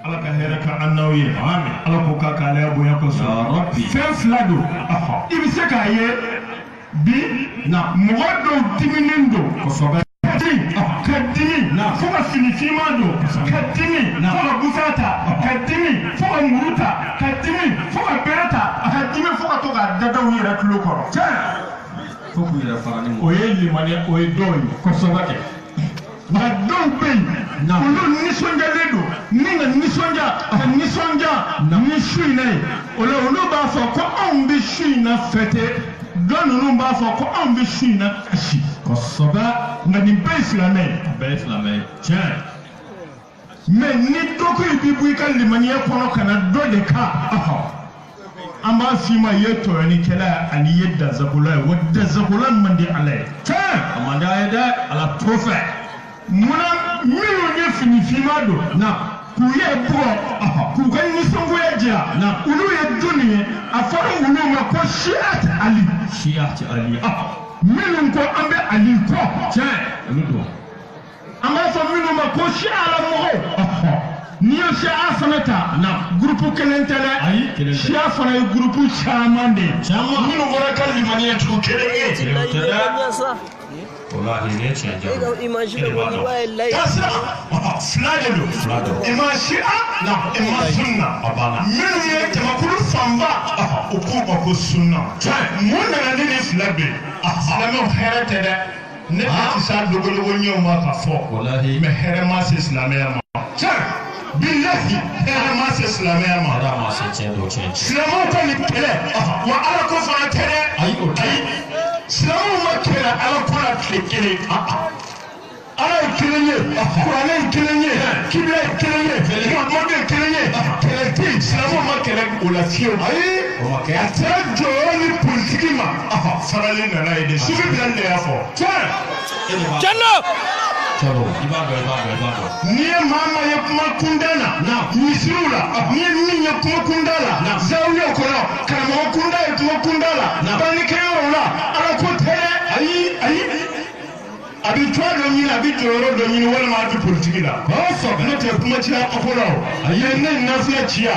ala ka hɛrɛ ka an n'aw ye ala k'o ka k'ale bonya kosɔn fɛn fila don i bɛ se k'a ye bi mɔgɔ dɔw diminen don kosɛbɛ ka dimi fo ka fini finman don ka dimi fo ka busan ta ka dimi fo ka muru ta ka dimi fo ka bere ta ka dimi fo ka to ka dada u yɛrɛ tulo kɔrɔ fo k'u yɛrɛ fara ni o ye limaniya o ye dɔw ye kosɛbɛ kɛ nka dɔw bɛ yen olu nisɔndiyalen don ni ka nisɔndiya ka nisɔndiya ni su in na ye o la olu b'a fɔ ko anw bɛ su in na fɛte dɔ ninnu b'a fɔ ko anw bɛ su in na kasi kosɛbɛ nka nin bɛɛ ye silamɛ ye bɛɛ ye silamɛ ye tiɲɛ mɛ ni dɔ ko i b'i bɔ i ka limaniya kɔnɔ ka na dɔ de kan an b'a f'i ma i ye tɔɲɔlikɛla ye ani i ye dansagola ye wa dansagola man di ala ye tiɲɛ a man di a ye dɛ ala t'o fɛ munna minnu ye fini finman don k'u ye bugɔ k'u ka nisɔngoya jira olu ye du nin ye a fɔra olu ma ko siyati ali minnu ko an bɛ ali kɔ tiɲɛ olu don an b'a fɔ minnu ma ko siya mɔgɔw n'i ye siya fana ta gurupu kelen tɛ dɛ siya fana ye gurupu caman de ye minnu bɔra ka limaniya cogo kelen ye wallahi ne tiɲɛ jaabi fila de don i ma siya i ma sunna minnu ye jamakulu fanba u k'u ma ko sunna mun nana ni nin fila bɛ silamɛw hɛrɛ tɛ dɛ ne tɛ se a dogodogo ɲɛw ma ka fɔ mɛ hɛrɛ ma se silamɛya ma bilahi hɛrɛ ma se silamɛya ma silamɛw ka nin kɛlɛ wa ala ko fana tɛ dɛ ayi silamɛw ma kɛlɛ ala ko la tile kelen ala ye kelen ye kuranɛ ye kelen ye kibila ye kelen ye muhamadu ye kelen ye kɛlɛ tɛ yen silamɛw ma kɛlɛ o la fiyewu ayi a sera jɔyɔrɔ ni politiki ma farali nana ye de sufi bilali de y'a fɔ tiɲɛ n'i ye maa ye kuma kunda la misiriw la n'i ye min ye kuma kunda la zawiyaw kɔnɔ karamɔgɔ kunda ye kuma kunda la bannikɛyɔrɔ la ala ko tɛ ayi a bɛ tɔn dɔ ɲini a bɛ jɔyɔrɔ dɔ ɲini walima a bɛ politiki la ne tɛ kuma ciya a ko la o a ye ne nafila ciya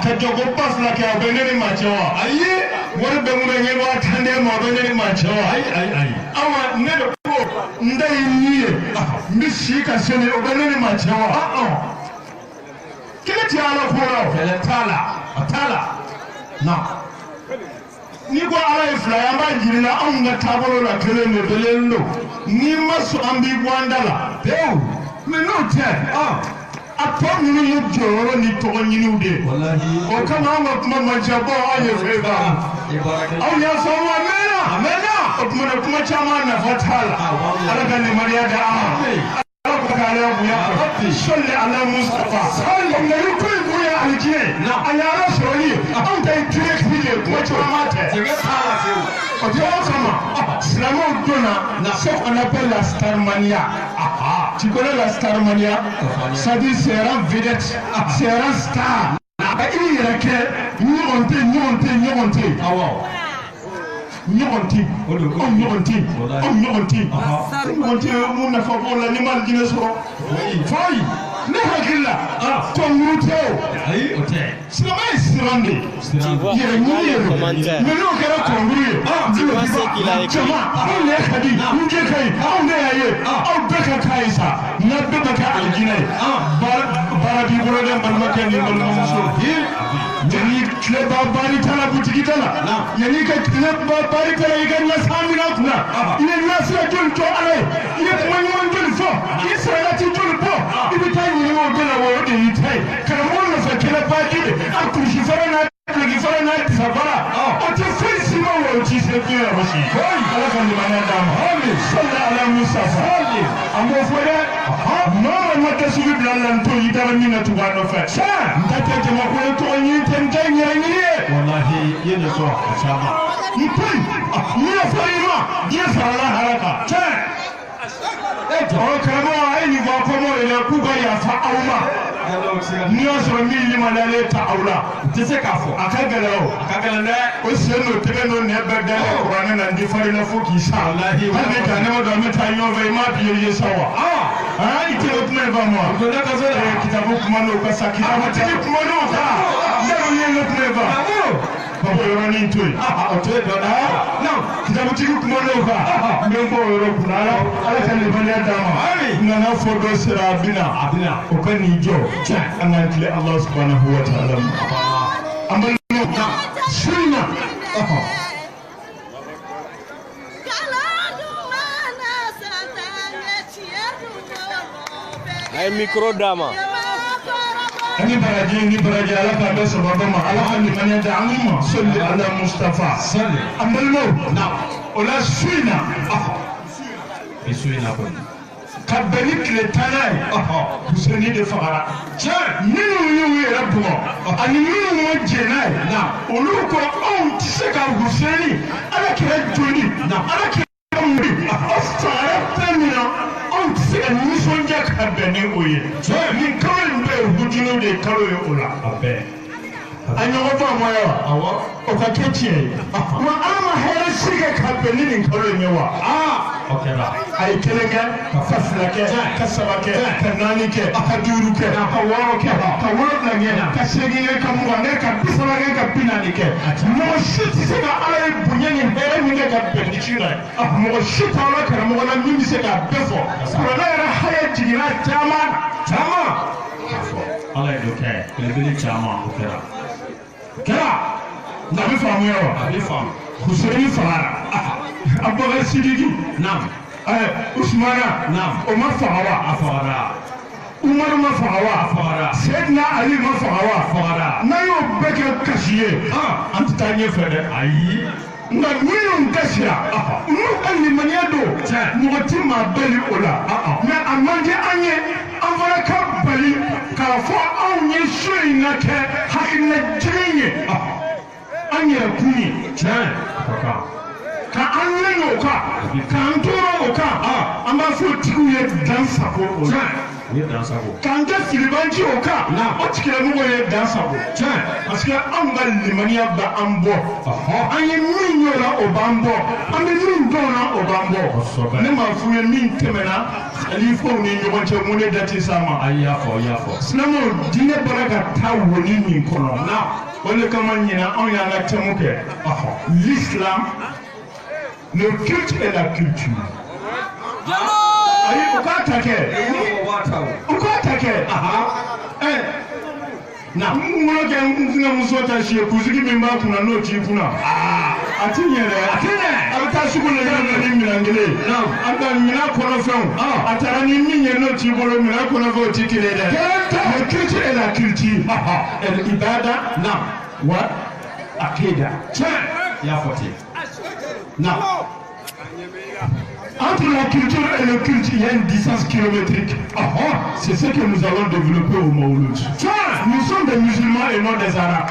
ka jɔko ba fila kɛ a bɛ ne ni maa cɛ wa ayi wari bɛ mun bɛ ɲɛ wa tan de ma a bɛ ne ni maa cɛ wa ayi awa ne de ko n da ye min ye n bɛ si ka seli o bɛ ne ni maa cɛ wa kelen tɛ ala ko la o kɛlɛ t'a la a t'a la n'i ko ala ye fila ye an b'a jira la anw ka taabolo la kelen de kelen don n'i ma sɔn an b'i bɔ an da la pewu mɛ n'o tɛ a tɔ ninnu ye jɔyɔrɔ ni tɔgɔ ɲiniw de ye o kama anw ka kuma man ca baw anw ye fɛn ba aw y'a faamu a mɛnna o tuma na kuma caman nafa t'a la ala ka limaniya di an ma ala ko k'ale bonya sɔli ala mustafa ŋɔli ko in bonya alijinɛ a ye ala sɔrɔli ye anw ta ye direct de ye kuma caman tɛ o tɛ o kama silamɛw donna ce qu'on appelle la starmania tu connais la starmania ça dit c'est un vedette c'est un star i yɛrɛ kɛ ɲɔgɔn tɛ ɲɔgɔn tɛ ɲɔgɔn tɛ ɲɔgɔn tɛ anw ɲɔgɔn tɛ anw ɲɔgɔn tɛ ɲɔgɔn tɛ mun nafa b'o la n'i ma alijinɛ sɔrɔ foyi ne hakili la kɔnkuru tɛ o silamɛ ye siran de yɛrɛ ɲini ye mɛ n'o kɛra kɔnkuru ye jama anw de ka di n jɛ ka ɲi anw de y'a ye aw bɛɛ ka k'a ye sa n'a bɛɛ bɛ kɛ alijinɛ ye baara b'i bolo dɛ n balimakɛ ni n balimamuso yanni tileba baari t'a la butigi t'a la yanni ka tileba baari t'a la i ka nasan minɛ kunna i ye nasira joli jɔ ala ye i ye kuma ɲuman joli fɔ i ye saralati joli bɔ i bɛ taa ɲini o bɛɛ la o de y'i ta ye karamɔgɔ nɔfɛ kɛlɛ baji de a kurusi fara n'a duloki fara n'a disa fara o tɛ foyi si ma wa o t'i se fiɲɛ yɔrɔ si ala ka limaniya d'a ma sɔli ala musafa an b'o fɔ dɛ maa ma tɛ sugu bila la n to i dara min na tugu a nɔfɛ n ta tɛ jamako ye tɔgɔ ɲini tɛ n tɛ ɲɛɲini ye walahi i ye nin sɔrɔ a caman n to yen n'i ye fɔra i ma diɲɛ farala hara kan karamɔgɔ a ye nin fɔ kɔmɔ de la k'u ka yafa aw ma n'i y'a sɔrɔ min limaniyalen ta aw la u tɛ se k'a fɔ a ka gɛlɛn o a ka gɛlɛn dɛ o sen n'o tɛgɛ n'o nɛ bɛɛ dalen kuranɛ na n di farinna fo k'i sa hali ni ka ne ma dɔn an bɛ taa ɲɔgɔn fɛ i m'a biye ye sa wa i tɛ o kuma in faamu wa kitabu kuma n'o ka sa kitabatigi kuma n'o ka yɛrɛ ye ne kuma in faamu o yɔrɔnin to yen o to yen dɔ la kitabutigi kuma n'o kan n bɛ bɔ o yɔrɔ kunna ala ka limaniya d'a ma n nana fɔ dɔ sera a bɛna o ka n'i jɔ an k'an tilen ala subhanahu wa ta'ala ma an balimaw su in na a ye micro d'a ma. ni baraji ala k'a bɛ sababa ma ala ka limaniya da an ma sɔli ala mustafa an balimaw o la su in na bi su in na kɔni ka bɛn ni tile tanna ye Huseni de fagara minnu y'u yɛrɛ bugɔ ani minnu ma jɛn n'a ye olu ko anw tɛ se ka Huseni ala kɛra joli ala kɛra muri aw fagara fɛn min na anw tɛ se ka nisɔndiya ka bɛn ni o ye nin kalo in bɛɛ ye hujunu de kalo ye o la a ɲɔgɔn faamu wa o ka kɛ tiɲɛ ye wa ala ma hɛrɛ si kɛ ka bɛn ni nin kalo in ye wa a ye kelen kɛ ka fila kɛ ka saba kɛ ka naani kɛ ka duuru kɛ ka wɔɔrɔ kɛ ka wolonwula kɛ ka seegin kɛ ka mugan kɛ ka bi saba kɛ ka bi naani kɛ mɔgɔ si tɛ se ka ala ye bonya ni hɛrɛ min kɛ ka bɛn ni ci la mɔgɔ si tɛ ala karamɔgɔ la min bɛ se k'a bɛɛ fɔ kuranɛ yɛrɛ haya jiginna caman ala ye dɔ kɛ belebele caman o kɛra na bɛ faamuya wa a bɛ faamu Huseni fagara Abubakar Sidiki Usmana o ma faga wa a fagara Umaru ma faga wa a fagara Seydina Ali ma faga wa a fagara n'a y'o bɛɛ kɛ kasi ye an tɛ taa ɲɛfɛ dɛ ayi nka minnu kasira n'u ka limaniya don mɔgɔ tɛ maa bali o la mɛ a man di an ye an fana ka bali k'a fɔ anw ye so in na kɛ hakilina jigin ye an yɛrɛ kun ye ka an ɲɛ o kan k'an tora o kan an b'a fɔ tigiw ye dansago o la k'an kɛ filibanci o kan o tigilamɔgɔ ye dansago parce que anw ka limaniya bɛ an bɔ an ye min y'o la o b'an bɔ an bɛ min dɔn na o b'an bɔ ne m'a f'u ye min tɛmɛna khalifaw ni ɲɔgɔn cɛ mun de da tɛ s'a ma silamɛw diinɛ bɔra ka taa woni min kɔnɔ o de kama ɲinan anw y'an ka thème kɛ l'islam le culte et la culture ayi o k'a ta kɛ na n kɔnɔ kɛ n tɛna muso ta si ye kusigi min b'a kunna n'o t'i kunna a ti ɲɛ dɛ a bɛ taa sugu la yɔrɔ ni minɛn kelen a ka minɛn kɔnɔfɛnw a taara ni min ye n'o t'i bolo minɛn kɔnɔfɛnw ti kelen dɛ le culte et la culture el ibada wa akida i y'a fɔ ten entre la culture et le culte, il y a une distance kilométrique. C'est ce que nous allons développer au Mawlud. Nous sommes des musulmans et non des arabes.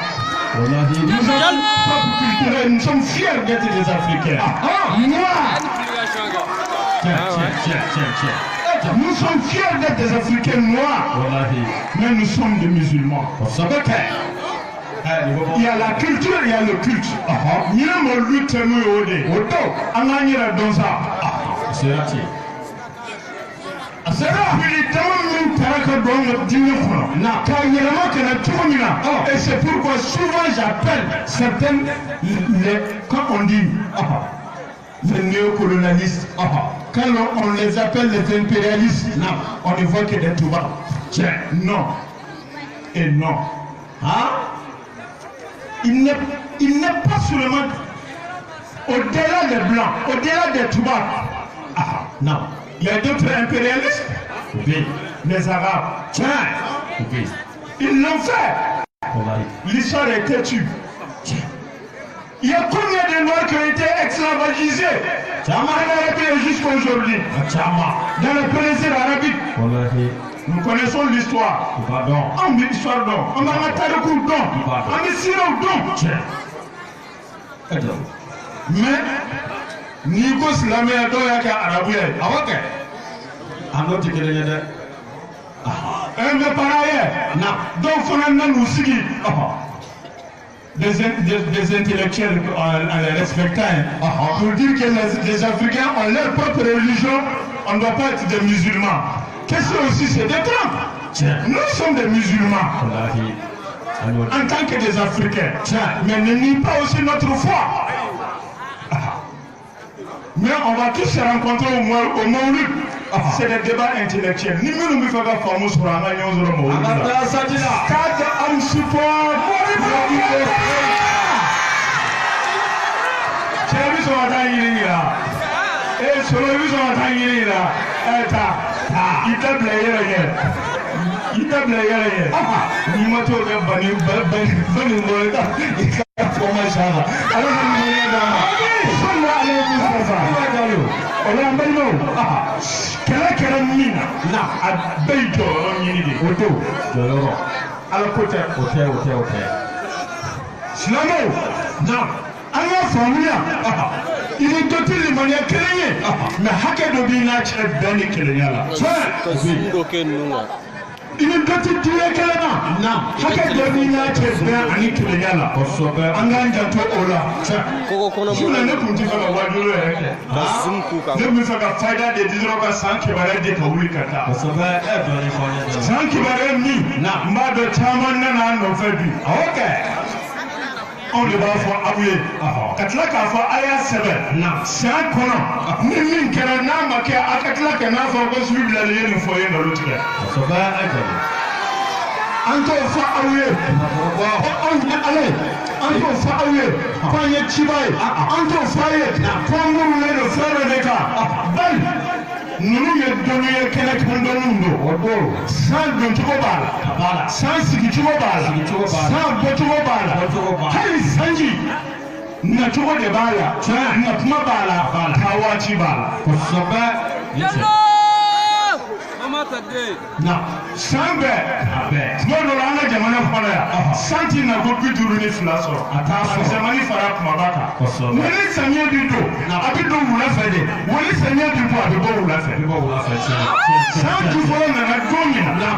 Nous sommes propre culturel, nous sommes fiers d'être des Africains. Nous sommes fiers d'être des Africains noirs, mais nous sommes des musulmans. Il y a la culture, il y a le culte. Il y a mon lutte, on a dans ça. Et c'est pourquoi souvent j'appelle certains, quand on dit les néocolonialistes, quand on les appelle les impérialistes, on ne voit que des toubabs. Non et non. Il n'est pas seulement au-delà des blancs, au-delà des toubabs. Non. Il y a d'autres impérialistes. Oui. Les Arabes. Oui. Ils l'ont fait. L'histoire est têtue. Il y a combien de Noirs qui ont été esclavagisés en Arabie jusqu'à aujourd'hui? Dans le péninsule arabique. Nous connaissons l'histoire. On dit l'histoire d'homme. On a la tarikou d'homme. On est sirop d'homme. Mais, ni ko silamɛ dɔw y'a kɛ arabu ye Ando tikele yede. Mais par ailleurs, donc on aussi des intellectuels en les respectant pour dire que les Africains ont leur propre religion, on ne doit pas être des musulmans. Qu'est-ce que aussi c'est des trompes? Nous sommes des musulmans en tant que des Africains, mais ne nie pas aussi notre foi. Mais on va tous se rencontrer au Maulid. C'est des débats intellectuels. Ni nous ne faisons pas fameux sur la manière dont nous Maulid. Stade en support. C'est lui qui va t'aiguiller là. Et sur le lui qui va t'aiguiller là. Il t'a blayé. Il t'a blayé. Il m'a tout bani. Il t'a formé ça. Alors il m'a dit. Kɛlɛ min na a bɛɛ jɔyɔrɔ ɲini de o don jɔyɔrɔ ala ko tɛ o tɛ silamɛw na an ka faamuya i ni dɔ tɛ limaniya kelen ye mɛ hakɛ dɔ b'i n'a cɛ bɛɛ ni kelenya la tiɲɛ i ni dɔ tɛ diinɛ kelen na hakɛ dɔ b'i n'a cɛ bɛɛ ani kelenya la an k'an janto o la tiɲɛ ne kun ti fɛ ka wajulu yɛrɛ kɛ ne bɛ fɛ ka fayida de di dɔrɔn ka san kibaruya de ka wuli ka taa san kibaruya min n b'a dɔn caman nana an nɔfɛ bi awɔ kɛ anw de b'a fɔ aw ye ka tila k'a fɔ a y'a sɛbɛn san kɔnɔ ni min kɛra n'a ma kɛ a ka tila ka n'a fɔ ko sugu bilalen ye nin fɔ ye nkalon tigɛ an t'o fɔ aw ye anw ye ala ye an t'o fɔ aw ye k'an ye ciba ye an t'o fɔ aw ye k'an murulen don fɛn dɔ de kan bali ninnu ye dɔnni ye kɛnɛ kan dɔnniw don san doncogo b'a la san sigicogo b'a la san bɔcogo b'a la hali sanji nacogo de b'a la natuma b'a la taa waati b'a la kosɛbɛ. san bɛɛ tuma dɔ la an ka jamana kɔnɔ yan san ti na ko 52 sɔrɔ misɛnmani fara kumaba kan mɛ ni samiyɛ bi don a bɛ don wula fɛ de wa ni samiyɛ bi bɔ a bɛ bɔ wula fɛ san ju fɔlɔ nana don min na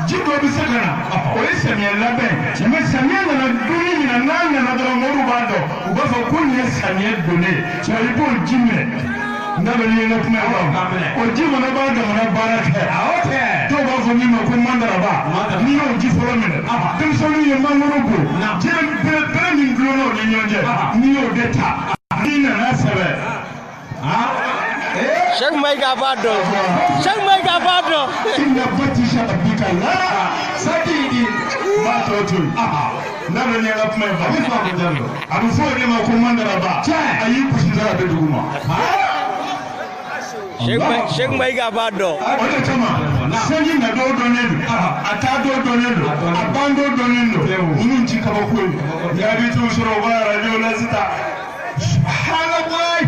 ji dɔ bɛ se ka na o ye samiyɛ labɛn mɛ samiyɛ nana donni min na n'a nana dɔrɔn mɔriw b'a dɔn u b'a fɔ ko nin ye samiyɛ donnen ye i b'o ji minɛ. N'a bɛ ɲɛna kuma ye o ji fana b'a jamana baara kɛ dɔw b'a fɔ min ma ko mandaraba n'i y'o ji fɔlɔ minɛ denmisɛnninw ye mangoro bɔ jiri bere min dulonna o ni ɲɔgɔn cɛ n'i y'o de ta n'i nana sɛbɛn. Sheikh Maïga b'a dɔn Sheikh Maïga b'a dɔn. i na bati sa a bi ka la sadidi b'a tɔ to yen n'a bɛ ɲɛna kuma ye a bɛ fɔ o de ma ko mandaraba a y'i gosi dɔrɔn a bɛ dugu ma. Sheikh Maïga b'a dɔn. O de kama sanji na dɔw dɔnnen don a taa dɔw dɔnnen don a ban dɔw dɔnnen don ninnu ti kabako ye n'i y'a bɛ t'u sɔrɔ u b'a arajo la sisan subahanallahi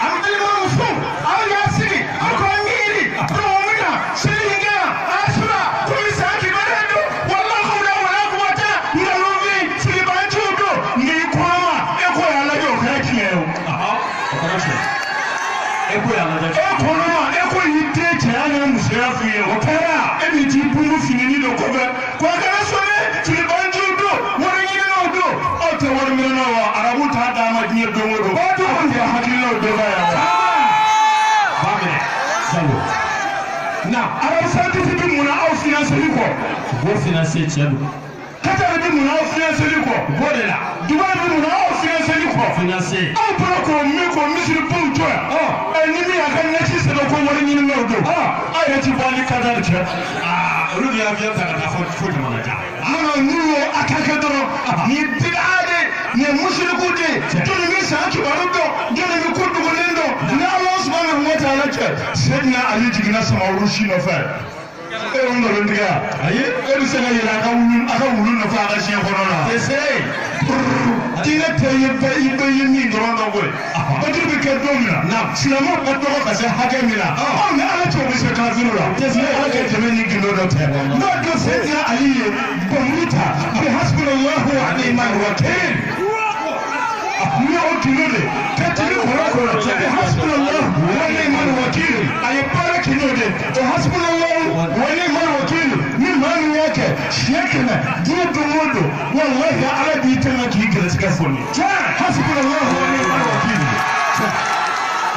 an bɛ ɲɔgɔn fo aw y'a sigi aw ka miiri dɔgɔ min na seli in kɛra a sura komi san kibaruya don walahi la wala kubata nkalonfin silibanciw don n'i kɔnɔma e ko y'a lajɛ o kɛra tiɲɛ ye o. E kɔnɔma e ko y'i den cɛya n'a musoya f'i ye o kɛra e b'i t'i bungu finini don kɔfɛ ko a kɛra sɔnni filibanciw don wari ɲininaw don aw tɛ wari minɛnaw wa arabu t'a d'a ma diɲɛ don o don aw tɛ hakilinaw dɔgɔya wa. ba minɛ salo na arabu scientifique bi mun na aw financeli kɔ u b'o financer cɛ don Qatar bi mun na aw financeli kɔ u b'o de la Dubai bi mun na aw financeli kɔ aw bɔra k'o misiri bon jɔ yan ni min y'a ka ɲɛsi sɛbɛn ko wari ɲininaw don aw yɛrɛ ti bɔ ni Qatar cɛ olu de y'a avion ta ka taa fo jamana jan n'u ye a ka kɛ dɔrɔn nin bid'a de nin ye musiriku de jɔnni bɛ san kibaru dɔn jɔnni bɛ ko dogolen dɔn ni Ala subahanahu wa taala cɛ Seydina Ali jiginna Samaworo si nɔfɛ e y'o nkalontigiya ayi e bɛ se ka yɛlɛ a ka wulu nɔfɛ a ka siɲɛ kɔnɔ la diinɛ tɛ i bɛ ye min dɔrɔn dɔn koyi Badiri bɛ kɛ don min na silamɛw ka dɔgɔ ka se hakɛ min na ni Ala cɛw bɛ se kafiriw la Ala ka dɛmɛ ni gindo dɔ tɛ n'o don Seydina Ali ye bɔnburu ta bi hasbunallahu wa ni'mal wakil ni y'o gindo de kɛ tigi kɔrɔ bi hasbunallahu wa ni'mal wakil a ye baara kɛ n'o de hasbunallahu wa ni'mal wakil ni mani yake shekena dia domodo wallahi arabi tana ki kira sika foni hasbunallahu wa ni'mal wakil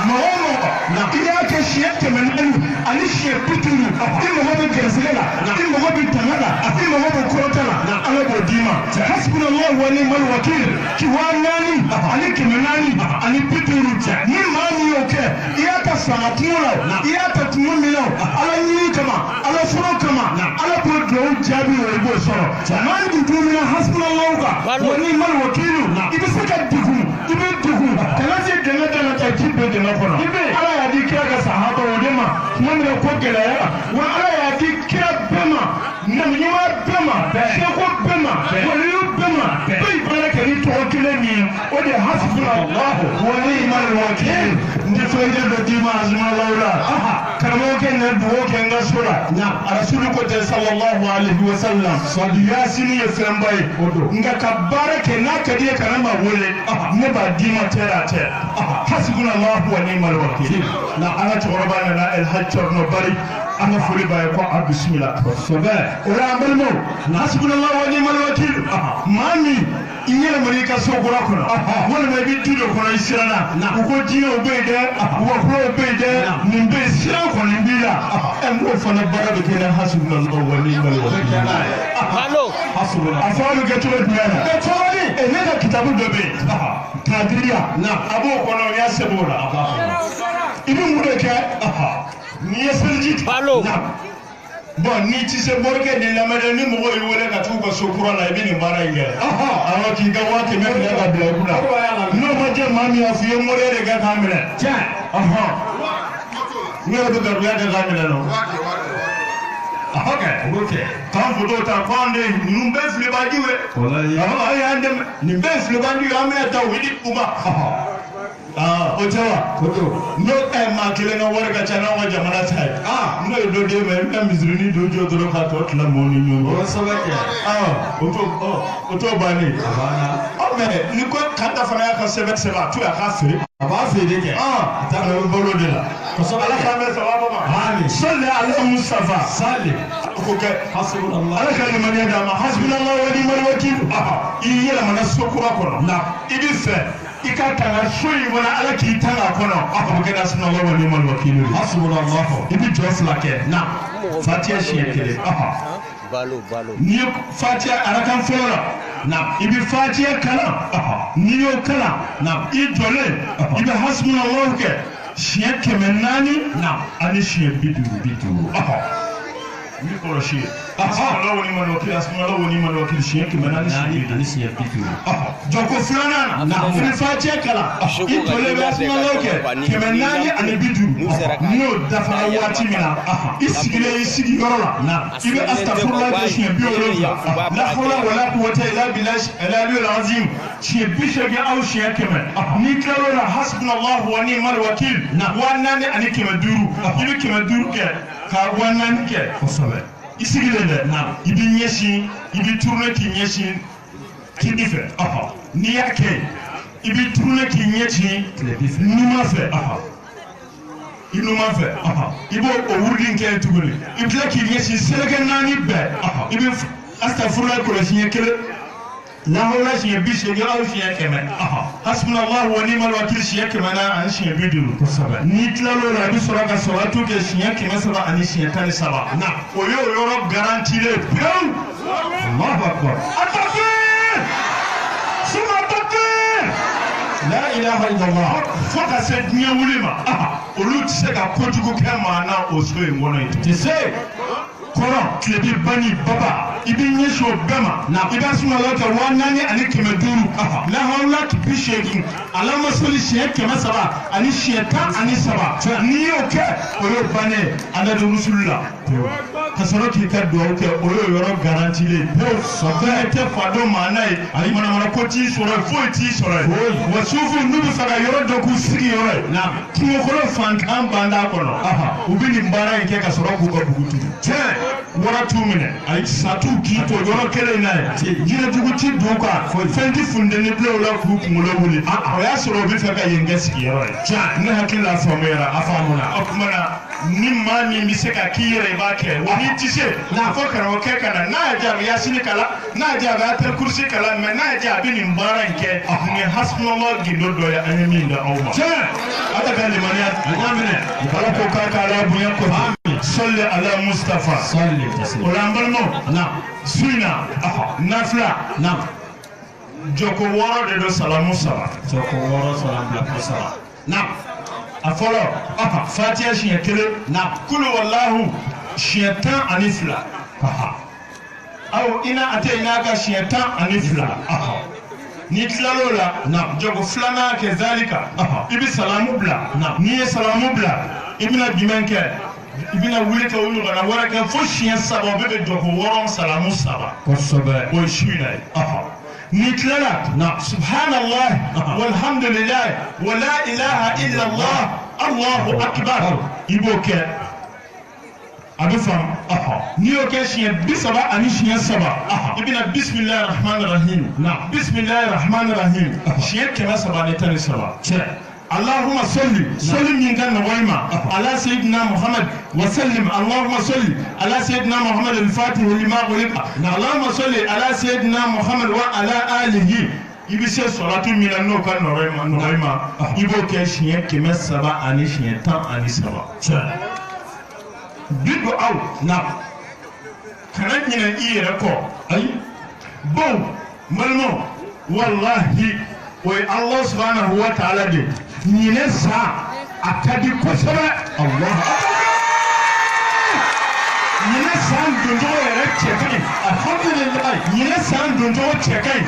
mawono na iyake shekena nani ani shepituru imo hobe gerasela imo hobe tanala imo hobe korotala ala bodima hasbunallahu wa ni'mal wakil ki wanani ani kemenani ani pituru ni mani yoke iyaka sanatula iyaka tumumila ala ni kama ala furo kama ala pro jabi woribo soro man dudumina hasbunallahu wa ni'mal wakil ibisaka dugu kalaje dana ta kibe de na kono ala ya di kira ga sahaba wodema mun ne ko gela ya wa ala ya di kira bema na nyima bema sheko bema waliyu bema bai baraka ni to kile ni o de hasbunallahu wa ni'mal wakil ndi fayda do dima azma laura karamo ken ne duwo ken ga sura na rasul ko te sallallahu alaihi wasallam sadu yasini ya sambai odo nga kabara ke na kadiye karama wole ne ba dima tera te hasbunallahu wa ni'mal wakil na ana toroba na el hajjor no bari ana fuli baye ko bismillah sobe ora amalmo hasbunallahu wa ni'mal wakil mami inyela marika so gora kono wala mai bi tudo kono isirana ko dino beede wo ko beede nimbe sira ko nimbira en ko fana barabe kena hasbunallahu wa ni'mal wakil Hello. hasbunallahu afalu getulo diana betoni enena kitabu dobe kadiriya na abo kono ya sebora ibi mudeke ni yaselji Hello. bon ni ti se borke ni la mede ni mo yi wole ka tu ko sokura la ibi ni bara inge awa ki ga wa ke me ka ga bla kuna no ma je mami afiye mo le ga kamera ja ni ro do ga ga kamera no okay kan foto ta kwande ni mbe fle ba diwe wallahi ya ndem ni mbe fle ba diwe amena ta widi kuma ojawa no ma kile na warga chana wa jamana tai no do de me mizrini do jo do ka to tla moni nyongo o sabake oto bani abana me ni ko kata fana ya ka sebet seba tu ya ka fere aba fere ke ta me bolo de la ko so ala ka me sawaba ma hani salli ala mustafa salli ko ke hasbunallah ala ka man ya da ma hasbunallah wa ni'mal wakil iyela mana sokura ko na ibi fe ikatanga shoyi wala ala ki tanga kono akabuke da sunna wa ni'mal wakil hasbunallahu ibi joflake na fatiha shiyekele Balo. ni fatiha arakan flora na ibi fatiha kala ni yo kala na idole ibi hasbunallahu ke shiyeke menani na ani shiyebidu ni ko shi hasbunallahu wa ni'mal wakil hasbunallahu wa ni'mal wakil shiyeke menani ani shiyebidu joko fulana na fatiha kala itole hasbunallahu ke kemenani ani bidu no dafa wati mina isigi yorola na ibe astaghfirullah ke shiyebidu la hawla wala quwwata illa billah al-aliyyil azim shiyebishe ga au shiyeke men ni kala hasbunallahu wa ni'mal wakil na wanani ani kemeduru ibe kemeduru ke ka wanani ke osobe isigilele na ibi nyeshi ibi tourne ki nyeshi ki dife ni yake ibi tourne ki nyeshi numa fe inuma fe ibo owurdin ke tugule ibi ki nyeshi seleke nani be ibi astaghfirullah ko la kele la hawla shi bishe ga au shi yake men hasbunallahu wa ni'mal wakil shi yake mana an shi bidiru ni tlalo la bi suraka salatu ke shi yake masaba an shi yake saba na oyo yoro garantie le bien Allahu akbar atakbir suma takbir la ilaha illallah foka se nya wulima olu tse ka kojugu ke mana oso e ngono ite se kono klebi bani baba ibi nyesho bema na iba suma lota wanani ani kemeduru la hawla kibishegi alama soli shek kema saba ani sheka ani saba ni yoke oyo bane ana do rusulullah kasoro ki ka do oke oyo yoro garantie le bo sobe fado manai ali mana ko ti soro fo ti soro wa sufu nubu saga yoro do ku sigi yoro na kimo ko fantan banda kono ubini mbara nke kasoro ku ko bugutu wara t'u minɛ sa t'u k'i to yɔrɔ kelen in na ye jinɛjugu ti don kan fɛn ti funteni bilen o la k'u kunkolo wuli o y'a sɔrɔ o bɛ fɛ ka yen kɛ sigiyɔrɔ ye ne hakili la faamuyara a faamuna o tuma na ni maa min bɛ se ka k'i yɛrɛ i b'a kɛ wa n'i ti se n'a fɔ karamɔgɔkɛ ka na n'a y'a diya a bɛ yasini kalan n'a y'a diya a bɛ atɛli kurusi kalan mɛ n'a y'a diya a bɛ nin baara in kɛ nin ye hasbunallah gindo dɔ ye an ye min da aw ma ala ka limaniya ala ko k'a ka ala bonya kɔfɛ sɔli ala mustafa o la an balimaw su in na nafila jɔko 6 de don salamu 3 jɔko 6 salamu 3 a fɔlɔ fatiha siɲɛ 1 kulu wallahu siɲɛ 12 aw ina ate ina ka siɲɛ 12 ni tilal'o la jɔko 2 kɛ zalika i bɛ salamu bila n'i ye salamu bila i bɛna jumɛn kɛ i bɛna wuli ka o ɲɔgɔnna wɛrɛ kɛ fo siɲɛ 3 o bɛ bɛn jɔko 6 salamu 3 kosɛbɛ o ye su in na ye ni tilala subhanallah walhamdulillah wa la ilaha illallah allahu akbar i b'o kɛ a bɛ faamu n'i y'o kɛ siɲɛ 30 ani siɲɛ 3 i bɛna bisimilahi rahman rahim bisimilahi rahman rahim siɲɛ 313 اللهم صل من كان نويما على سيدنا محمد وسلم اللهم صل على سيدنا محمد الفاتح لما غلق اللهم صل على سيدنا محمد وعلى آله ibise salatu min no kan noima ibo ke shiye keme 7 ani shiye 10 ani 7 bido aw kana nyina iyere ko ay bon malmo wallahi wa Allah subhanahu wa ta'ala de nyine sa akadi kosɛbɛ Allah nyine san donjogo yɛrɛ cɛ ka ɲi alhamdulillah nyine san donjogo cɛ ka ɲi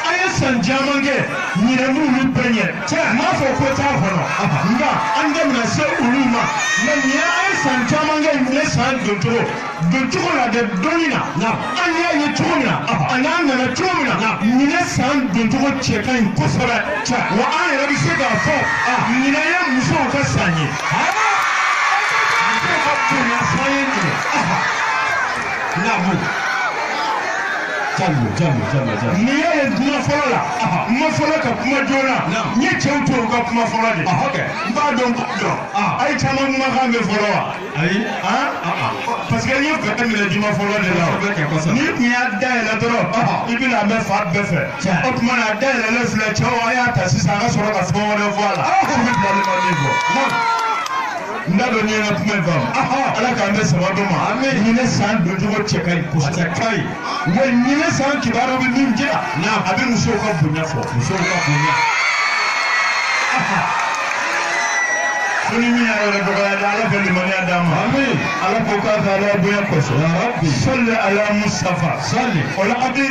an ye san caman kɛ nyine n'olu bɛɛ ɲɛ m'a fɔ ko t'a kɔnɔ nka an tɛmɛna se olu ma mɛ ɲɛ an ye san caman kɛ nyine san donjogo la dɛ dɔɔni na an y'a ye cogo min na a n'a nana cogo min na nyine san donjogo cɛ ka ɲi kosɛbɛ wa an yɛrɛ bɛ se k'a fɔ nyine ye musow ka san ye musow ka bonya san ye ɲinɛ ni y'a ye kuma fɔlɔ la kuma fɔlɔ ka kuma joona n ye cɛw to u ka kuma fɔlɔ de n b'a dɔn k'o dɔn a ye caman kumakan bɛ fɔlɔ wa ayi parce que n ye fɛɛrɛ minɛ juma fɔlɔ de la n'i tun y'a dayɛlɛ dɔrɔn i bɛna a bɛ fa bɛɛ fɛ o tuma na a dayɛlɛlen filɛ cɛw a y'a ta sisan a ka sɔrɔ ka fɛn wɛrɛ fɔ a la o bɛ bilalen ma min fɔ n da dɔn n'i ye n ka kuma in faamu ala k'an bɛ sababa ma ɲinɛ san doncogo cɛ ka ɲi kosɛbɛ a ka ɲi wa ɲinɛ san kibaru bɛ min jɛ a bɛ musow ka bonya fɔ musow ka bonya ko ni min y'a yɛrɛ dɔgɔya de ala ka limaniya d'a ma ala ko k'a ka ala bonya kosɛbɛ sɔli ala mustafa o la a bɛ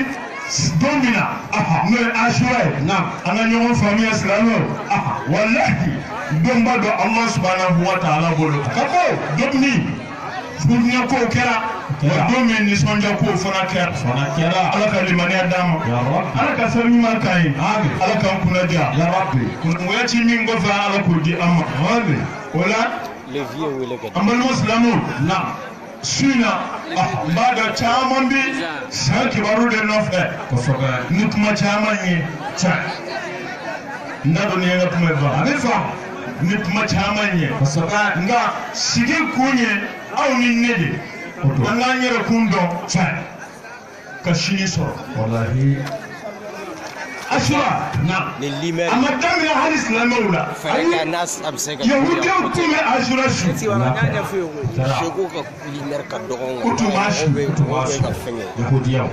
don min na n'o ye asura ye an ka ɲɔgɔn faamuya silamɛw walahi donba dɔ Allah subhanahu wa ta'ala bolo ka fɔ don min furuɲɛ kow kɛra wa don min nisɔndiya kow fana kɛra ala ka limaniya d'an ma ala ka fɛn ɲuman k'an ye ala k'an kunnadiya kungoya ci min kɔfɛ ala k'o di an ma o la an balima silamɛw su in na n b'a dɔn caman bi san kibaru de nɔfɛ ni kuma caman ye n da dɔn ni ye n ka kuma ye a bɛ fa ni kuma caman ye nka sigi kun ye aw ni ne de an k'an yɛrɛ kun dɔn ka sini sɔrɔ asura a ma daminɛ hali silamɛw la yahudiyaw tun bɛ asura su u tun b'a su yahudiyaw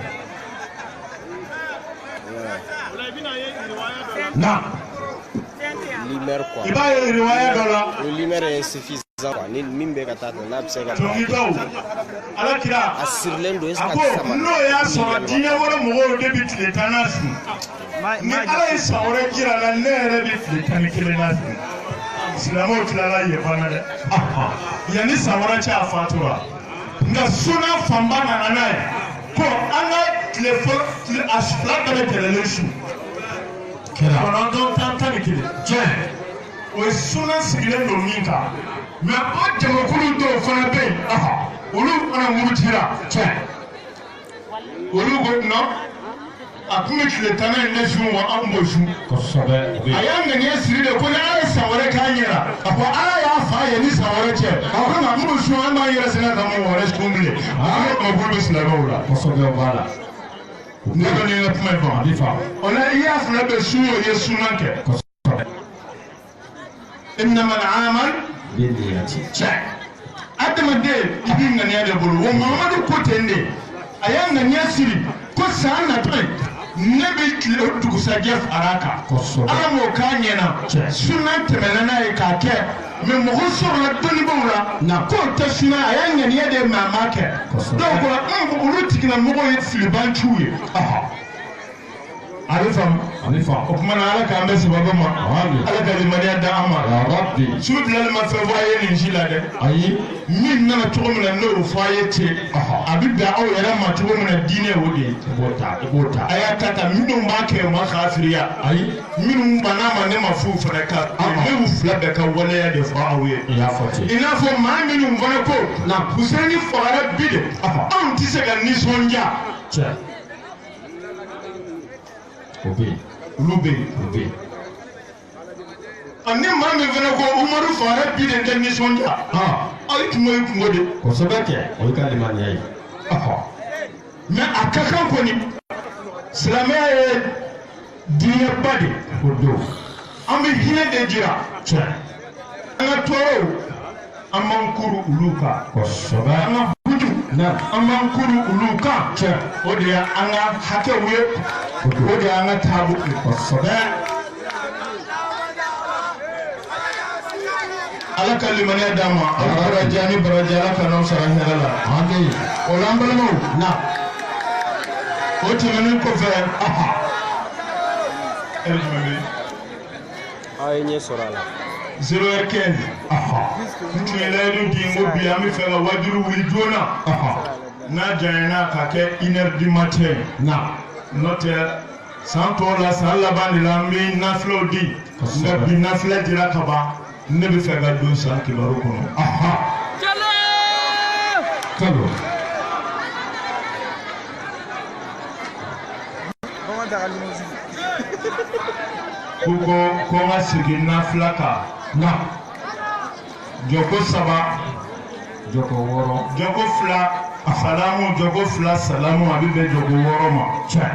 i b'a ye riwaya dɔ la dɔnkilidaw alakira a ko n'o y'a sɔrɔ diinɛ wɛrɛ mɔgɔw de bɛ tile 10 na su ni ala ye san wɛrɛ jira la ne yɛrɛ bɛ tile 11 na su silamɛw tilala yen fana dɛ yanni san wɛrɛ cɛ a fatura nka suna fanba nana n'a ye ko an ka tile a fila bɛɛ bɛ tɛmɛlen su kɔnɔntɔn tan ni kelen o ye suna sigilen don min kan mɛ o jamakulu dɔw fana bɛ yen olu fana murutira cɛ olu ko non a kun bɛ tile 10 in ne sun wa an b'o sun kosɛbɛ a y'a ŋaniya siri de ko ni ala ye san wɛrɛ k'an ɲɛna a ko ala y'a fa ye ni san wɛrɛ cɛ a ko nka minnu sun an b'an yɛrɛ sɛnɛ ka mɔgɔ wɛrɛ sun bilen a ko makuru bɛ silamɛw la kosɛbɛ o b'a la ne bɛ nin ka kuma in fɔ a bɛ fa o la i y'a fila bɛ sun o ye sunan kɛ kosɛbɛ innamal a'mal bin niyati cɛ adamaden i b'i ŋaniya de bolo wa mamadu ko ten de a y'a ŋaniya siri ko san natɔ ne bɛ tile o dugusajɛ fara kan kosɛbɛ ala m'o k'a ɲɛna sunan tɛmɛna n'a ye k'a kɛ mɛ mɔgɔ sɔrɔla dɔnnibaw la k'o tɛ sunan a y'a ŋaniya de mɛ a m'a kɛ dɔw ko olu tigilamɔgɔw ye filibanciw ye a bɛ faamu a bɛ fa o tuma na ala k'an bɛ sababu ma ala ka limaniya da an ma yarabi su bilali ma fɛn fɔ a ye nin si la dɛ ayi min nana cogo min na n'o y'o fɔ a ye ten a bɛ bɛn aw yɛrɛ ma cogo min na diinɛ o de ye i b'o ta a y'a ta ta minnu b'a kɛ u ma kafiriya ayi minnu banna ma ne ma f'u fana ka ne y'u fila bɛɛ ka waleya de fɔ aw ye i y'a fɔ ten i n'a fɔ maa minnu fana ko Huseni fagara bi de anw tɛ se ka nisɔndiya cɛ o bɛ yen olu bɛ yen o bɛ yen ani maa min fana ko Umaru fagara bi de tɛ nisɔndiya aw tun bɛ kungo de kosɛbɛ kɛ o ye ka limaniya ye mɛ a ka kan kɔni silamɛya ye diinɛba de o don an bɛ hinɛ de jira cɛ an ka tɔɔrɔw an b'an kuru olu kan kosɛbɛ an ka buju na an b'an kuru olu kan cɛ o de ye an ka hakɛw ye o de ye an ka taabolo ye kosɛbɛ ala ka limaniya d'an ma ala baraja ni baraja ala ka n'aw sara hɛrɛ la an bɛ yen o la an balimaw na o tɛmɛnen kɔfɛ e bɛ jumɛn bɛ aw ye ɲɛ sɔrɔ a la 0h15 n tun ye layidu di n ko bi an bɛ fɛ ka wajulu wuli joona n'a janyana ka kɛ 1h du matin na n'o tɛ san tɔw la san laban de la an bɛ nafilaw di nka bi nafila dira ka ban ne bɛ fɛ ka don san kibaru kɔnɔ kalo ko n ka segin nafila kan na jɔko 3 jɔko 6 jɔko 2 salamu jɔko 2 salamu a bɛ bɛn jɔko 6 ma cɛ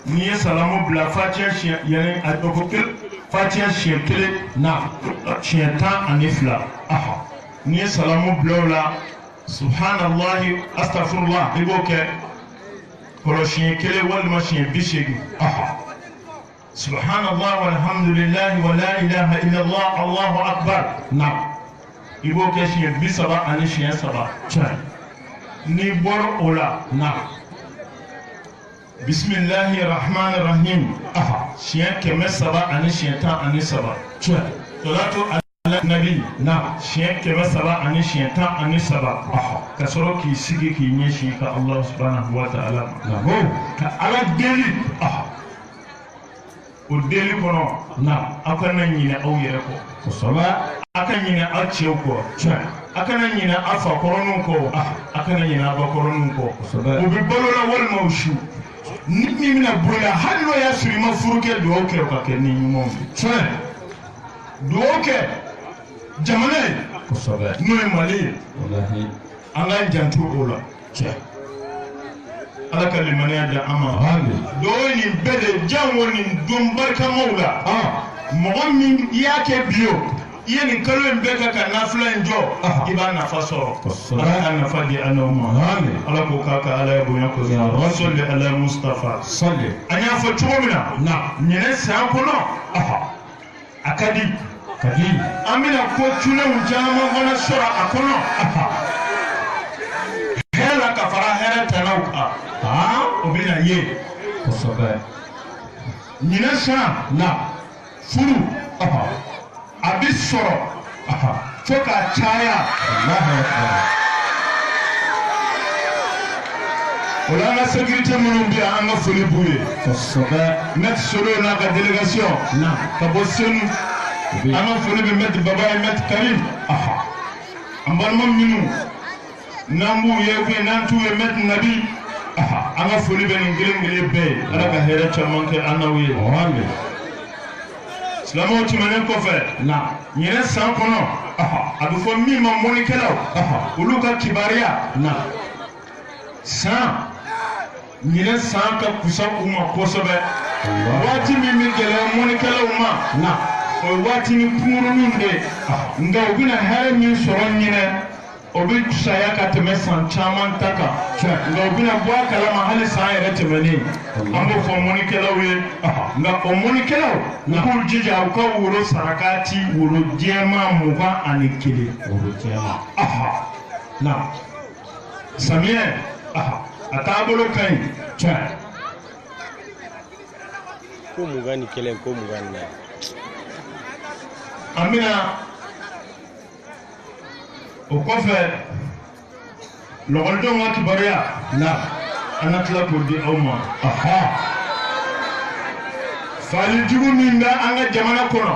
n'i ye salamu bila fatiha siɲɛ yanni a jɔko kelen fatiha siɲɛ 1 na siɲɛ 12 n'i ye salamu bila o la subhanallahi astafurullah i b'o kɛ kɔlɔ siɲɛ 1 walima siɲɛ 80 subhanallah walhamdulillahi wa la ilaha illallah allahu akbar na i b'o kɛ siɲɛ 30 ani siɲɛ 3 cɛ n'i bɔra o la na bismillahi rahmani rahim siɲɛ 300 ani siɲɛ 13 cɛ salatu ala nabi na siɲɛ 300 ani siɲɛ 13 ka sɔrɔ k'i sigi k'i ɲɛsin ka Allah subhanahu wa ta'ala na ka ala deli o deli kɔnɔ na aw kana ɲinɛ aw yɛrɛ kɔ kosɛbɛ a ka ɲinɛ aw cɛw kɔ cɛ a kana ɲinɛ aw fa kɔrɔninw kɔ a kana ɲinɛ aw ba kɔrɔninw kɔ kosɛbɛ o bɛ balo la walima o su ni min bɛna bonya hali n'o y'a sɔrɔ i ma furu kɛ dugawu kɛ o ka kɛ ni ɲumanw ye cɛ dugawu kɛ jamana ye kosɛbɛ n'o ye Mali ye walahi an k'an janto o la cɛ ala ka limaniya da an ma amin dugawu ye nin bɛɛ de jango nin don barikamaw la mɔgɔ min i y'a kɛ bi o i ye nin kalo in bɛɛ kɛ ka nafila in jɔ i b'a nafa sɔrɔ ala k'a nafa di an n'aw ma ala k'o k'a ka ala ye bonya kosɛbɛ wa sɔli ala Mustafa sɔli an y'a fɔ cogo min na ɲinɛ san kɔnɔ a ka di an bɛna ko cunɛw caman fana sɔrɔ a kɔnɔ hɛrɛ la ka fara hɛrɛ tanaw kan o bɛna ye kosɛbɛ ɲinɛ san furu a bɛ sɔrɔ fo ka caya o la an ka sécurité minnu bɛ yan an ka foli b'u ye kosɛbɛ Maître Solo n'a ka délégation ka bɔ Senu an ka foli bɛ Maître Baba ye Maître Karim an balima minnu n'an b'u ye ou bien n'an t'u ye Maître Nabi an ka foli bɛ nin kelen bɛɛ ye Ala ka hɛrɛ caman kɛ an n'aw ye. Silamɛw tɛmɛnen kɔfɛ ɲinɛ san kɔnɔ a bɛ fɔ min ma mɔnikɛlaw olu ka kibaruya san ɲinɛ san ka kusa u ma kosɛbɛ waati min bɛ gɛlɛya mɔnikɛlaw ma o ye waati ni kunkurunin de ye nka u bɛna hɛrɛ min sɔrɔ ɲinɛ o bɛ saya ka tɛmɛ san caman ta kan nka u bɛna bɔ a kalama hali san yɛrɛ tɛmɛnen an b'o fɔ mɔnikɛlaw ye nka o mɔnikɛlaw u k'u jija u ka woro saraka ci woro jɛman 21 woro jɛman samiyɛ a taabolo ka ɲi ko 21 ko 24 an bɛna o kɔfɛ lɔgɔlidenw ka kibaruya an ka tila k'o di aw ma falijugu min bɛ an ka jamana kɔnɔ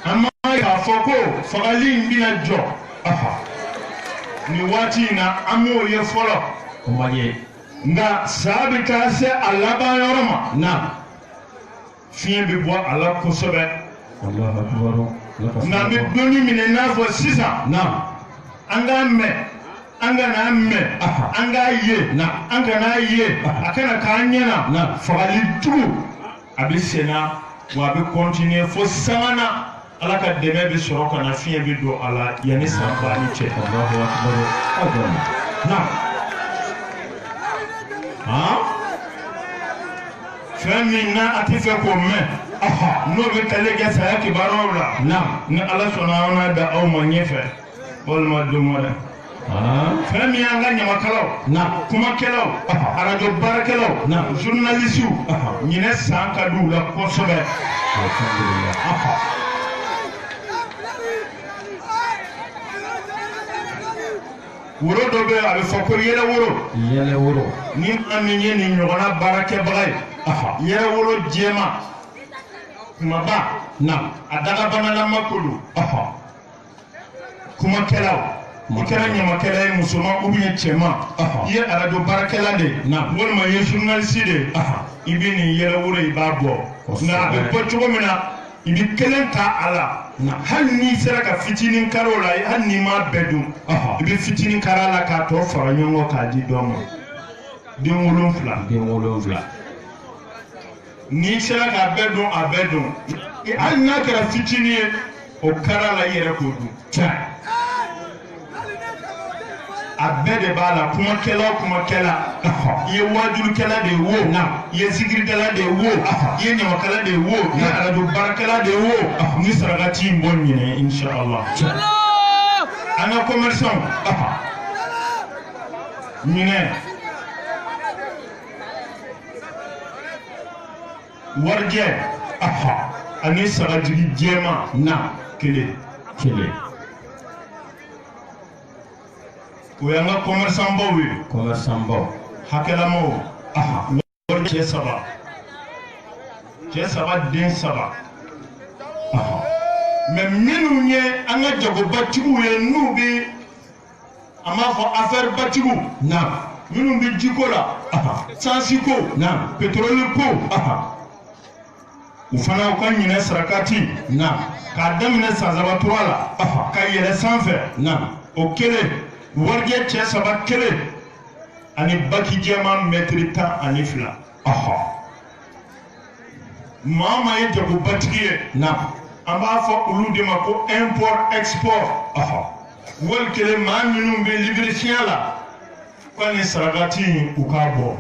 an ma ye k'a fɔ ko fagali in bɛna jɔ nin waati in na an m'o ye fɔlɔ nka saa bɛ taa se a laban yɔrɔ ma fiɲɛ bɛ bɔ a la kosɛbɛ nka bɛ donni minɛ n'a fɔ sisan an k'a mɛn an kana mɛn an k'a ye an kana ye a kana k'an ɲɛna fagali jugu a bɛ senna wa a bɛ kɔntiniye fo sabanan Ala ka dɛmɛ bɛ sɔrɔ ka na fiɲɛ bɛ don a la yanni san banni cɛ. Fɛn min na a tɛ fɛ k'o mɛn n'o bɛ tali kɛ saya kibaruyaw la ni Ala sɔnna an na da aw ma ɲɛfɛ walima don wɛrɛ fɛn min y'an ka ɲamakalaw kumakɛlaw arajo baarakɛlaw journalisiw ɲinɛ san ka di u la kosɛbɛ woro dɔ bɛ a bɛ fɔ ko yɛlɛ woro ni an min ye nin ɲɔgɔnna baarakɛbaga ye yɛlɛ woro jɛman kumaba a dagabanalama ko don kumakɛlaw i kɛra ɲamakɛla ye musoman ou bien cɛman i ye arajo baarakɛla de walima i ye journaliste de i bɛ nin yɛlɛ woro i b'a bɔ nka a bɛ bɔ cogo min na i bɛ kelen ta a la hali n'i sera ka fitinin kari o la hali n'i m'a bɛɛ dun i bɛ fitinin kari a la k'a tɔ fara ɲɔgɔn kan k'a di dɔ ma den 7 n'i sera k'a bɛɛ dun a bɛɛ dun hali n'a kɛra fitinin ye o kari a la i yɛrɛ k'o dun a bɛɛ de b'a la kumakɛla o kumakɛla i ye wajurukɛla de ye wo i ye zikiridala de ye wo i ye ɲamakala de ye wo i ye arajo baarakɛla de ye wo ni sarakati in bɔ ɲinɛ inshallah an ka commerçant ɲinɛ warijɛ ani sagajigi jɛman kelen o y'an ka commerçant baw ye hakɛlamaw wari cɛ 3 den 3 mais minnu ye an ka jagobatigiw ye n'u bɛ an b'a fɔ affaire batigiw minnu bɛ jiko la sansi ko pétrole ko u fana u ka ɲinɛ sarakati k'a daminɛ san 3 la ka yɛlɛ sanfɛ o kelen warijɛ cɛ 3 kelen ani baki jɛman mètre 12 maa maa ye jagobatigi ye an b'a fɔ olu de ma ko import export wali kelen maa minnu bɛ livresiya la ko ni sarakati u k'a bɔ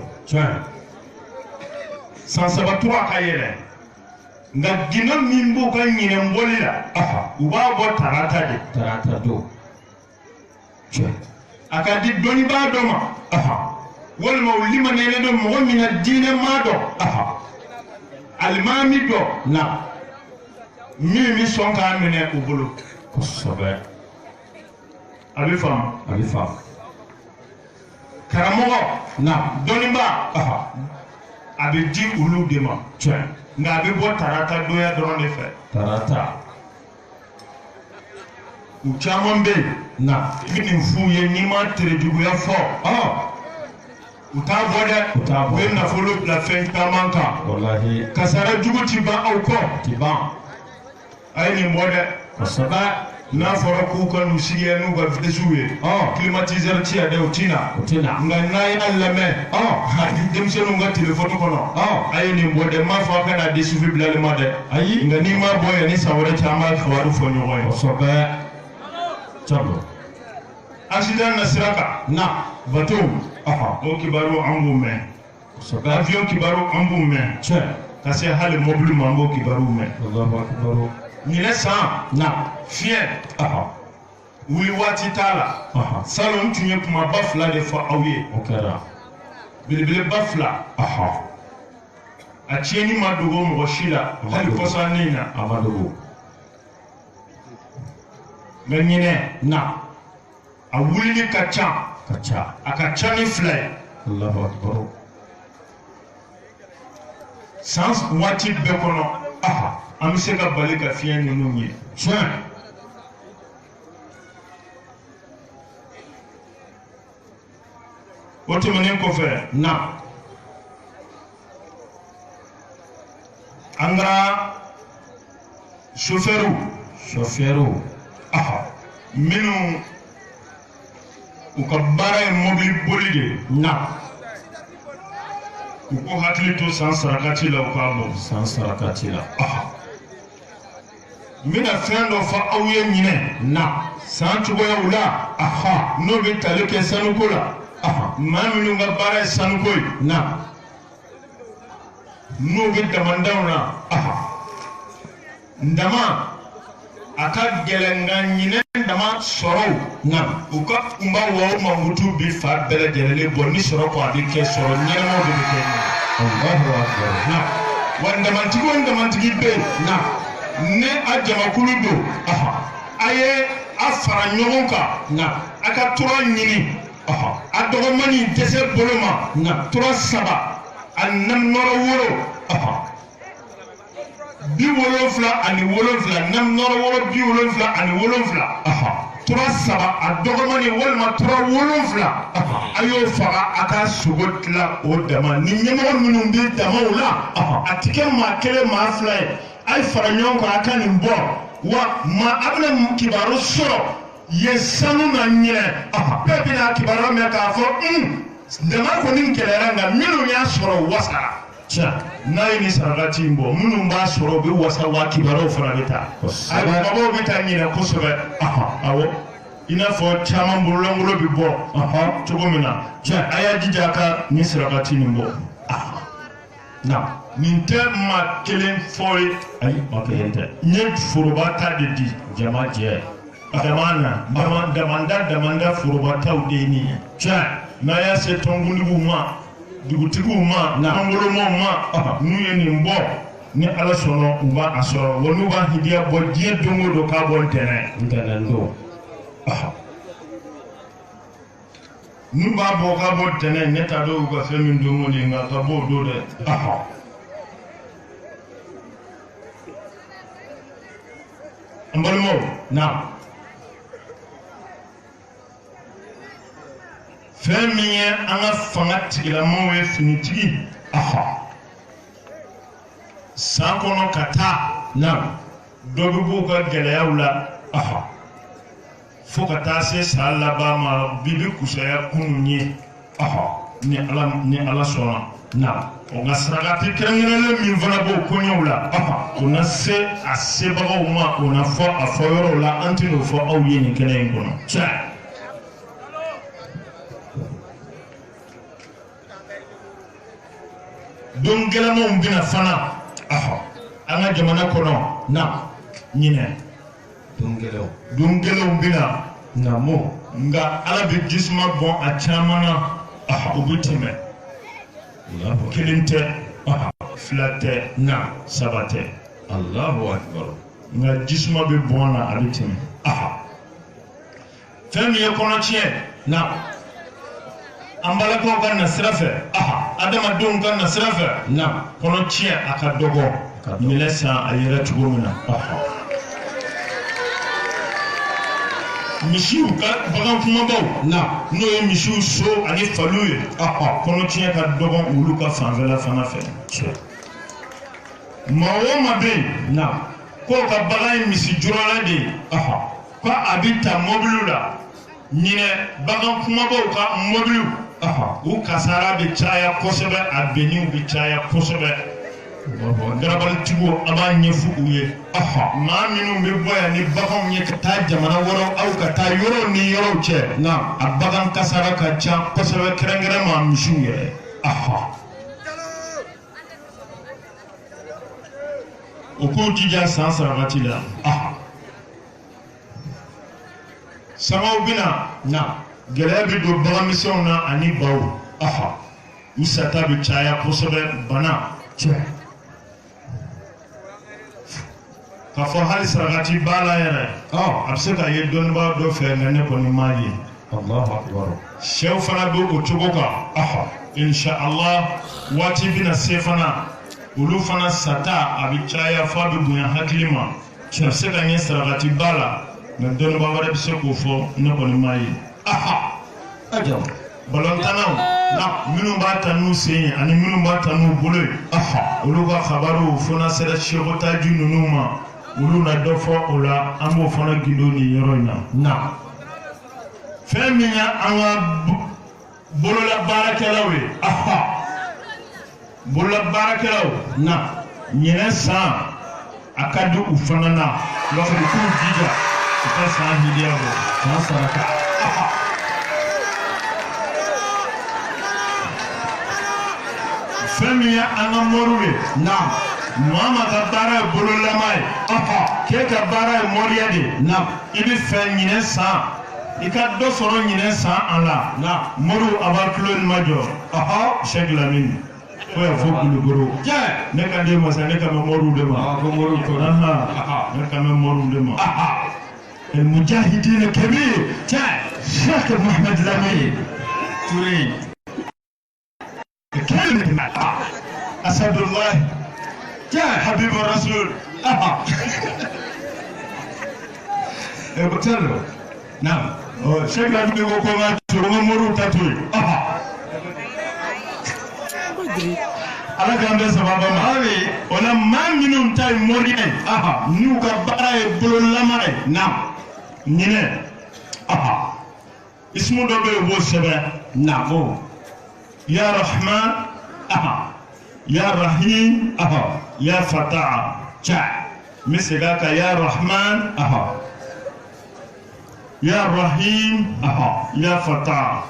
san 3 ka yɛlɛ nka gindo min b'u ka ɲinɛnbɔli la u b'a bɔ tarata de a ka di dɔnnibaa dɔ ma walima u limaniyalen don mɔgɔ min na diinɛmaa dɔ alimami dɔ min bɛ sɔn k'a minɛ u bolo kosɛbɛ a bɛ faamu karamɔgɔ dɔnnibaa a bɛ di olu de ma nka a bɛ bɔ tarata donya dɔrɔn de fɛ u caman bɛ yen na i bɛ nin f'u ye n'i ma terejuguya fɔ u t'a bɔ dɛ u bɛ nafolo bila fɛn caman kan wallahi kasara jugu ti ban aw kɔ ti ban a ye nin bɔ dɛ kosɛbɛ n'a fɔra k'u ka n'u sigi n'u ka vitesse ye climatiseur ti yan dɛ u ti na nka n'a y'a lamɛn a di denmisɛnninw ka téléphone kɔnɔ a ye nin bɔ dɛ n m'a fɔ a ka na désuffit bilali ma dɛ ayi nka n'i ma bɔ yan ni san wɛrɛ cɛ an b'a kibaru fɔ ɲɔgɔn ye kosɛbɛ cabo accident na sira kan na bateau o kibaru an b'o mɛn kosɛbɛ avion kibaru an b'o mɛn cɛ ka se hali mobili ma an b'o kibaru mɛn Allahu akbar ɲinɛ san na fiɲɛ wuli waati t'a la salon n tun ye kumaba 2 de fɔ aw ye o kɛra belebeleba 2 a tiɲɛni ma dogo mɔgɔ si la hali kɔsannin na a ma dogo nka ɲinɛ na a wulili ka ca a ka ca ni 2 ye Allahu akbar san waati bɛɛ kɔnɔ an bɛ se ka bali ka fiɲɛ ninnu ye tiɲɛ o tɛmɛnen kɔfɛ na an ka chauffeur minnu u ka baara ye mobili boli de na u ko hakili to san sarakati la u k'a bɔ san sarakati la n bɛna fɛn dɔ fɔ aw ye ɲinɛ na san cogoyaw la n'o bɛ tali kɛ sanuko la maa minnu ka baara ye sanuko ye na n'o bɛ damandaw na ndama a ka gɛlɛn nka ɲinɛ dama sɔrɔw na u ka kunba waw mankutu bi fa bɛɛ lajɛlen bɔ ni sɔrɔ ko a bɛ kɛ sɔrɔ ɲɛnamaw de bɛ kɛ Allahu akbar na wa ndamatigi o ndamatigi bɛ yen na ne a jamakulu don a ye a fara ɲɔgɔn kan na a ka tura ɲini a dɔgɔmani dɛsɛ bolo ma na tura 3 a nɔrɔ wolo 77 ani 7 nɔrɔ wolo 77 ani 7 tura 3 a dɔgɔmani walima tura 7 a y'o faga a ka sogo tila o dama ni ɲɛmɔgɔ minnu bɛ damaw la a ti kɛ maa 1 maa 2 ye a ye fara ɲɔgɔn kan a ka nin bɔ wa maa a bɛna kibaru sɔrɔ yen sanu na ɲinɛ bɛɛ bɛna kibaru mɛn k'a fɔ dama kɔni kɛlɛra nka minnu y'a sɔrɔ wasara n'a ye nin sarakati in bɔ minnu b'a sɔrɔ u bɛ wasa wa kibaruw fana bɛ taa a kumabaw bɛ taa ɲinɛ kosɛbɛ awɔ i n'a fɔ caman bololankolo bɛ bɔ cogo min na a y'a jija a ka nin sarakati nin bɔ na nin tɛ maa 1 fɔ ye ayi ma kelen tɛ n ye foroba ta de di jama jɛ damanda foroba taw de ye nin ye n'a y'a se tɔnkuntigiw ma dugutigiw ma tɔnbolomaw ma n'u ye nin bɔ ni ala sɔnna u b'a sɔrɔ wa n'u b'a hidiya bɔ diɲɛ don o don k'a bɔ ntɛnɛn don n'u b'a bɔ k'a bɔ ntɛnɛn ne t'a dɔn u ka fɛn min don o de nka ka bɔ o don dɛ an balimaw na fɛn min ye an ka fanga tigilamɔgɔw ye finitigi san kɔnɔ ka taa na dɔ bɛ b'u ka gɛlɛyaw la fo ka taa se san laban ma bi bɛ kusaya kunun ye ni ala sɔnna na o nka sarakati kɛrɛnkɛrɛnlen min fana b'o kɔɲɔw la o na se a sebagaw ma o na fɔ a fɔ yɔrɔw la an tɛ n'o fɔ aw ye nin kɛnɛ in kɔnɔ don gɛlɛmanw bɛna fana an ka jamana kɔnɔ na ɲinɛ don gɛlɛnw bɛna na mo nka ala bɛ jisuma bɔn a caman na o bɛ tɛmɛ 1 tɛ 2 tɛ na 3 tɛ Allahu akbar nka jisuma bɛ bɔn na a bɛ tɛmɛ fɛn min ye kɔnɔtiɲɛ na an balakaw ka na sira fɛ adamadenw ka na sira fɛ na kɔnɔtiɲɛ a ka dɔgɔ ɲinɛ san a yɛrɛ cogo min na misiw ka bagan kumabaw n'o ye misiw so ani faliw ye kɔnɔtiɲɛ ka dɔgɔ olu ka fanfɛla fana fɛ maa o maa bɛ yen k'o ka bagan ye misi jɔrɔla de ye ko a bɛ ta mɔbiliw la ɲinɛ bagan kumabaw ka mɔbiliw u kasara bɛ caya kosɛbɛ a benniw bɛ caya kosɛbɛ garabalitigiw a b'a ɲɛfɔ u ye maa minnu bɛ bɔ yan ni baganw ye ka taa jamana wɛrɛw aw ka taa yɔrɔw ni yɔrɔw cɛ a bagan kasara ka ca kosɛbɛ kɛrɛnkɛrɛnma misiw yɛrɛ o k'u jija san sarakati la sangaw bɛna gɛlɛya bɛ don baganmisɛnw na ani baw u sata bɛ caya kosɛbɛ bana k'a fɔ hali sarakati b'a la yɛrɛ a bɛ se ka ye dɔnnibaa dɔ fɛ nka ne kɔni m'a ye sɛw fana bɛ o cogo kan inshallah waati bɛna se fana olu fana sata a bɛ caya f'a bɛ bonya hakili ma a bɛ se ka ɲɛ sarakati b'a la nka dɔnnibaa wɛrɛ bɛ se k'o fɔ ne kɔni m'a ye balɔntanaw minnu b'a ta n'u sen ye ani minnu b'a ta n'u bolo ye olu ka xabaruw fana sera sɛkotaji ninnu ma olu na dɔ fɔ o la an b'o fana gindo nin yɔrɔ in na fɛn min ye an ka bololabaarakɛlaw ye bololabaarakɛlaw ɲinɛ san a ka di u fana na wa u k'u jija u ka san hidiya bɔ san saraka fɛn min ye an ka mɔriw ye Mama ka baara ye bololama ye k'e ka baara ye mɔriya de i bɛ fɛ ɲinɛ san i ka dɔ sɔrɔ ɲinɛ san a la mɔriw a b'a tulo ni ma jɔ Sɛki Lamini ko y'a fɔ Kulukoro ne ka den masa ne ka mɛn mɔriw de ma ne ka mɛn mɔriw de ma Mujahidin Kabir Sɛki Mohamed Lamini Ture Asadullah حبيب الرسول بتلو نعم شكرا بكم مرور تاتوي ala kan bɛ sababa ma o la maa minnu ta ye mɔriya ye n'u ka baara ye bololama ye ɲinɛ ismu dɔ bɛ yen u b'o sɛbɛn ya rahman ya rahim ya fataha mi segin ka ya rahman ya rahim ya fataha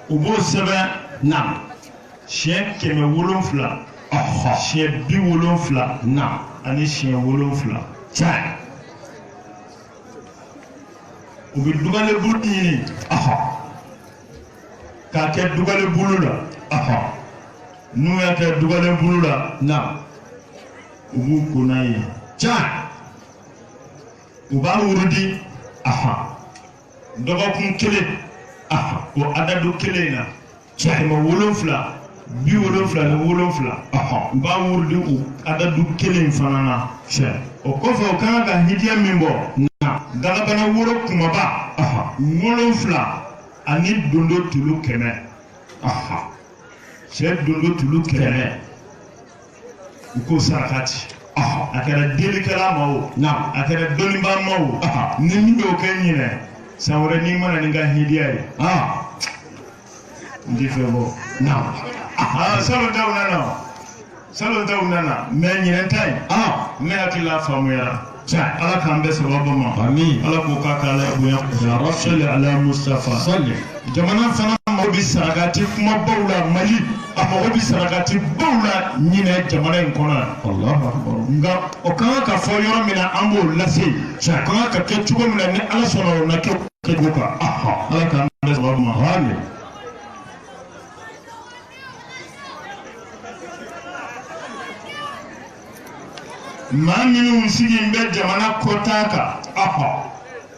u b'o sɛbɛn siɲɛ 700 siɲɛ 70 ani siɲɛ 7 u bɛ dugale bulu ɲini k'a kɛ dugale bulu la n'u y'a kɛ dugale bulu la u b'u ko n'a ye u b'a wurudi dɔgɔkun kelen o adadu kelen na kɛmɛ 7 70 ni 7 u b'a wurudi o adadu kelen fana na o kɔfɛ o kan ka hidiya min bɔ dagabana woro kumaba 7 ani dondo tulu 100 cɛ dondo tulu 100 u ko sarakati a kɛra delikɛla ma o a kɛra dɔnnibaa ma o ni min b'o kɛ ɲinɛ san wɛrɛ n'i mana nin ka hidiya ye n tɛ fɛn bɔ salon taw nana mɛ ɲinɛ ta ye ne hakili la faamuyara ala k'an bɛ sababa ma ala k'o k'a k'ala bonya sali ala mustafa jamana fana mago bɛ sarakati kumabaw la mali a mago bɛ sarakati baw la ɲinɛ jamana in kɔnɔ nka o ka kan ka fɔ yɔrɔ min na an b'o lase a ka kan ka kɛ cogo min na ni ala sɔnna o na kɛ cogo kan ala k'an bɛ sababa ma maa minnu sigi bɛ jamana kɔta kan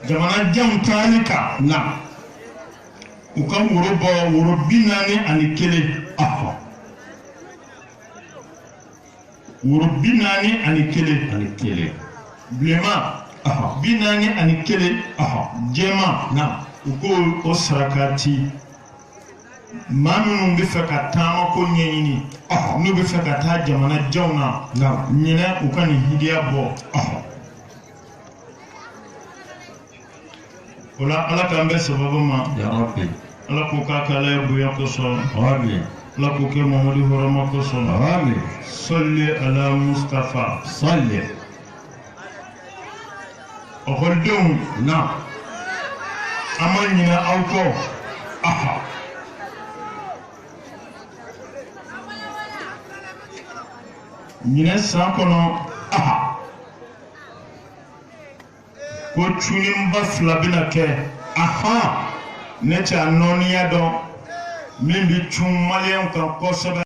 jamana janw taali kan u ka woro bɔ woro 41 woro 41 bilenman bi naani ani kelen jɛma u ko o sarakati maa minnu bɛ fɛ ka taama ko ɲɛɲini n'u bɛ fɛ ka taa jamana janw na ɲinɛ u ka nin hidiya bɔ o la ala k'an bɛ sababu ma ala k'o k'a kɛ ala ye bonya kosɔn ala k'o kɛ mamadu hɔrɔma kosɔn sɔli ala mustafa ɔkɔlidenw an ma ɲinɛ aw kɔ ɲinɛ san kɔnɔ ko cuninba 2 bɛna kɛ ne cɛ a nɔniya dɔn min bɛ cun maliyɛnw kan kosɛbɛ